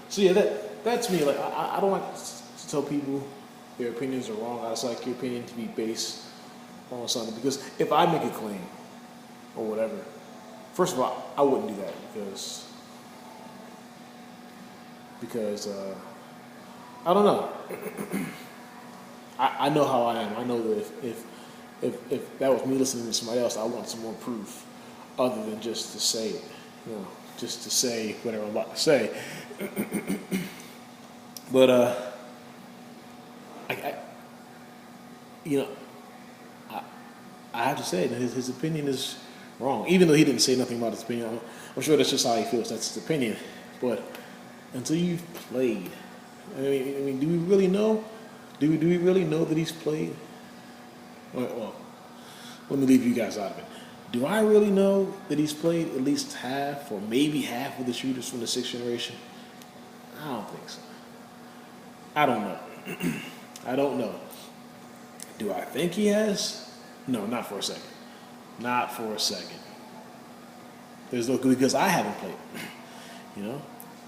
So yeah, that's me. Like I don't like to tell people their opinions are wrong. I just like your opinion to be based on something. Because if I make a claim or whatever, first of all, I wouldn't do that because I don't know. I know how I am. I know that if that was me listening to somebody else, I want some more proof other than just to say it. You know, just to say whatever I'm about to say. But I you know, I, I have to say that his opinion is wrong. Even though he didn't say nothing about his opinion, I'm sure that's just how he feels. That's his opinion. But until you've played, I mean, do we really know? Do we really know that he's played? Well, let me leave you guys out of it. Do I really know that he's played at least half or maybe half of the shooters from the sixth generation? I don't think so. I don't know. I don't know. Do I think he has? No, not for a second. Not for a second. There's no because I haven't played. You know,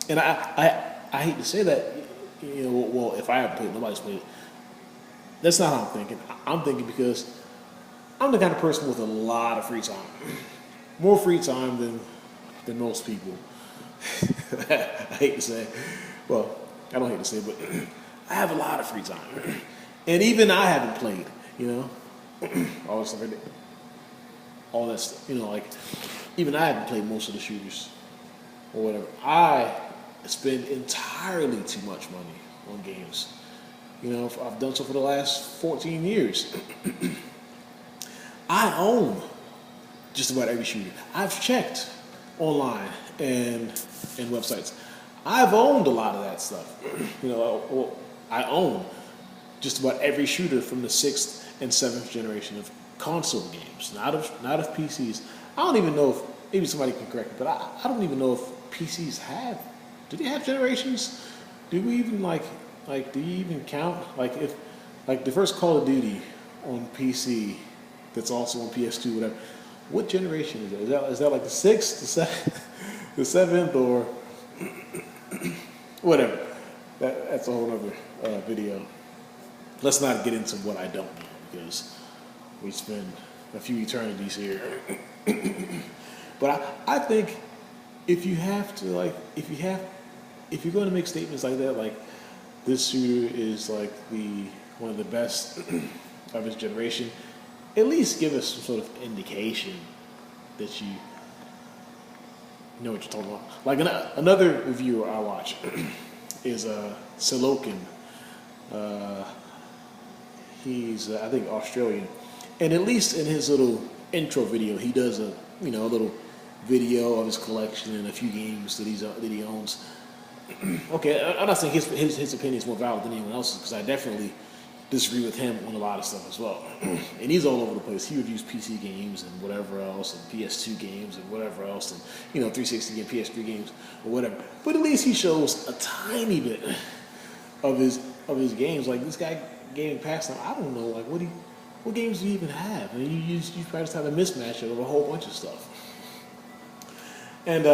and I hate to say that. You know, well, if I haven't played, nobody's played. That's not how I'm thinking. I'm thinking because I'm the kind of person with a lot of free time, more free time than most people. I hate to say, well, I don't hate to say, but I have a lot of free time, and even I haven't played. You know, all that stuff. All that stuff. You know, like even I haven't played most of the shooters or whatever. I spend entirely too much money on games. You know, I've done so for the last 14 years. I own just about every shooter. I've checked online and websites. I've owned a lot of that stuff. You know, I own just about every shooter from the sixth and seventh generation of console games, not of PCs. I don't even know if maybe somebody can correct me, but I don't even know if PCs have. Do they have generations? Do we even like do you even count if the first Call of Duty on PC that's also on PS2 whatever? What generation is that? Is that like the sixth, the seventh, or whatever? That's a whole other video. Let's not get into what I don't know because we spend a few eternities here. But I think if you're going to make statements like that, like this shooter is like one of the best of his generation, at least give us some sort of indication that you know what you're talking about. Like another reviewer I watch is Silokin. He's I think Australian, and at least in his little intro video, he does a little video of his collection and a few games that he owns. Okay, I'm not saying his opinion is more valid than anyone else's because I definitely disagree with him on a lot of stuff as well. And he's all over the place. He reviews PC games and whatever else, and PS2 games and whatever else, and 360 and PS3 games or whatever. But at least he shows a tiny bit of his games. Like this guy gaming Pastime, I don't know, like what games do you even have? I mean, you probably just have a mismatch of a whole bunch of stuff. And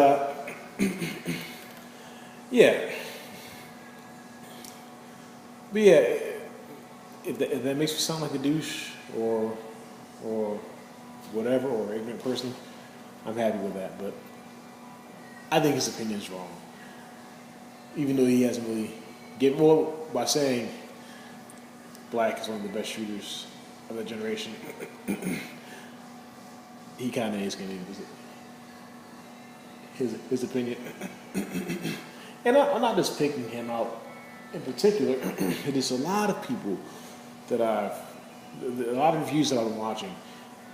yeah, but yeah, if that makes me sound like a douche or whatever, or an ignorant person, I'm happy with that. But I think his opinion is wrong, even though he hasn't really given by saying Black is one of the best shooters of that generation. He kind of is going to his opinion. And I'm not just picking him out in particular. There's a lot of people that a lot of reviews that I've been watching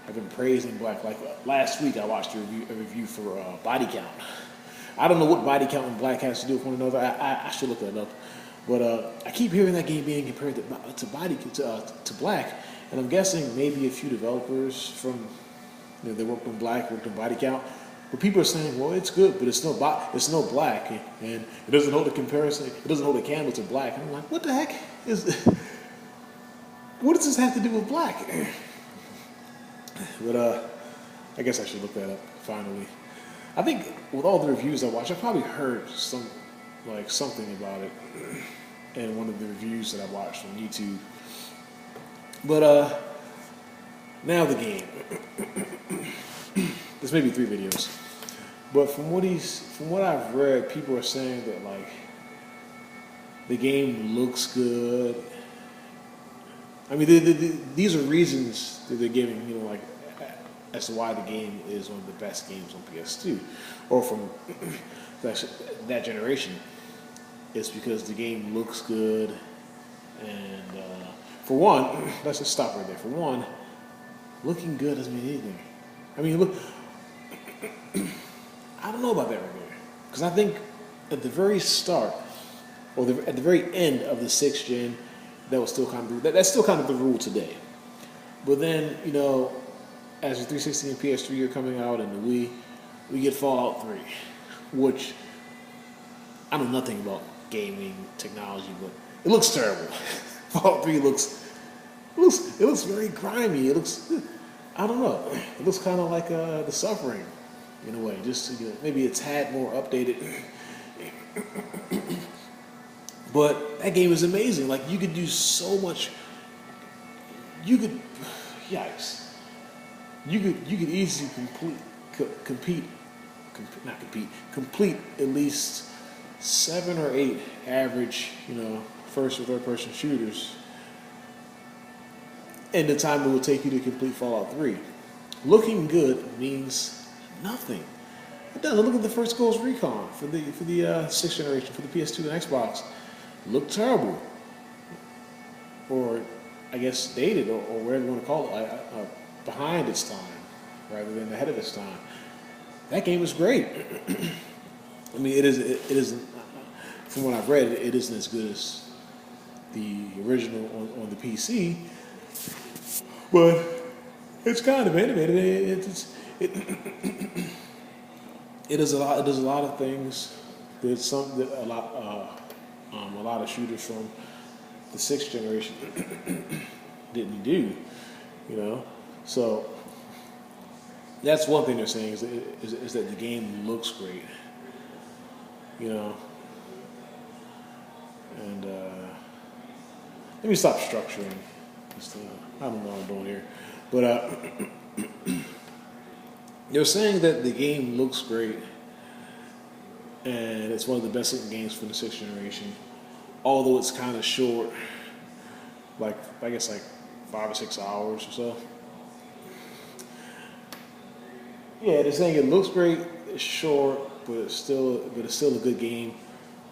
have been praising Black. Like last week, I watched a review for Body Count. I don't know what Body Count and Black has to do with one another. I should look that up. But I keep hearing that game being compared to Black, and I'm guessing maybe a few developers from that worked on Black worked on Body Count. But people are saying, well, it's good, but it's no Black, and it doesn't hold a comparison. It doesn't hold a candle to Black. And I'm like, what the heck is? What does this have to do with Black? But I guess I should look that up finally. I think with all the reviews I watched, I probably heard something about it in one of the reviews that I watched on YouTube. But now the game. There's maybe 3 videos. But from what I've read, people are saying that like the game looks good. I mean, these are reasons that they're giving, like as to why the game is one of the best games on PS2, or from that generation. It's because the game looks good, and for one, let's just stop right there. For one, looking good doesn't mean anything. I mean, look, I don't know about that right there, because I think at the very start, or at the very end of the 6th gen, that was still kind of that's still kind of the rule today. But then, as the 360 and PS3 are coming out and the Wii, we get Fallout 3, which I know nothing about gaming technology, but it looks terrible. Fallout 3 looks very grimy. It looks, I don't know. It looks kind of like The Suffering in a way. Just maybe it's had more updated. But that game is amazing. Like, you could do so much. Yikes. You could easily complete at least 7 or 8 average, first or third person shooters in the time it would take you to complete Fallout 3. Looking good means nothing. It doesn't. Look at the first Ghost Recon for the 6th generation, for the PS2 and Xbox. Looked terrible, or I guess dated, or whatever you want to call it, behind its time rather than ahead of its time. That game was great. I mean, it is. From what I've read, it isn't as good as the original on the PC, but it's kind of innovative. It does a lot. It does a lot of things. There's some that a lot of shooters from the 6th generation didn't do, So that's one thing they're saying is that the game looks great, And let me stop structuring. I don't know what I'm doing here, but they're saying that the game looks great, and it's one of the best looking games from the 6th generation. Although it's kind of short, I guess 5 or 6 hours or so. Yeah, they're saying it looks great. It's short, but it's still a good game.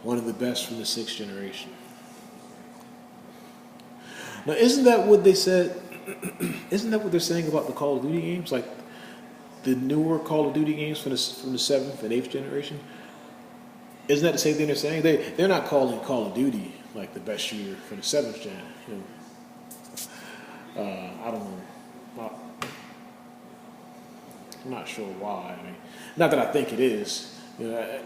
One of the best from the 6th generation. Now, isn't that what they said? Isn't that what they're saying about the Call of Duty games? Like the newer Call of Duty games from the 7th and 8th generation? Isn't that the same thing they're saying? They're not calling Call of Duty like the best shooter for the 7th gen. I don't know. I'm not sure why. I mean, not that I think it is. But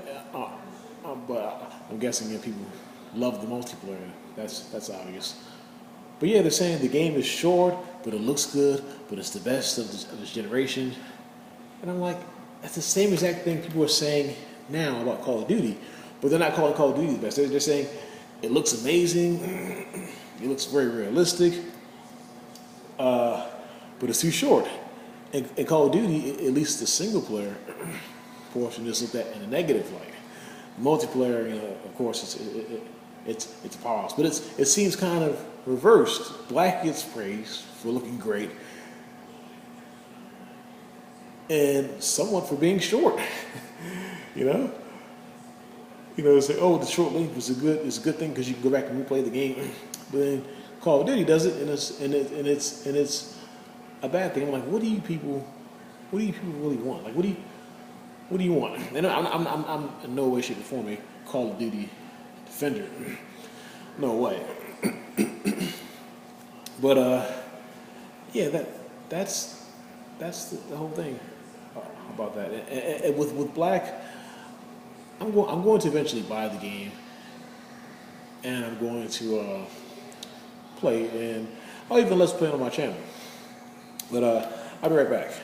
I'm guessing people love the multiplayer. That's obvious. But yeah, they're saying the game is short, but it looks good, but it's the best of this generation. And I'm like, that's the same exact thing people are saying now about Call of Duty, but they're not calling Call of Duty the best. They're saying it looks amazing, it looks very realistic, but it's too short. And Call of Duty, at least the single player portion, is looked at in a negative light. Multiplayer, of course, it's a powerhouse, but it seems kind of reversed. Black gets praised for looking great, and somewhat for being short. Say, oh, the short length is a good thing because you can go back and replay the game. But then Call of Duty does it, and it's a bad thing. I'm like, what do you people really want? Like, what do you want? And I'm in no way, shape, or form a Call of Duty defender. No way. But yeah, that's the whole thing about that. And with Black, I'm going to eventually buy the game, and I'm going to play, and I'll even let's play it on my channel. But I'll be right back.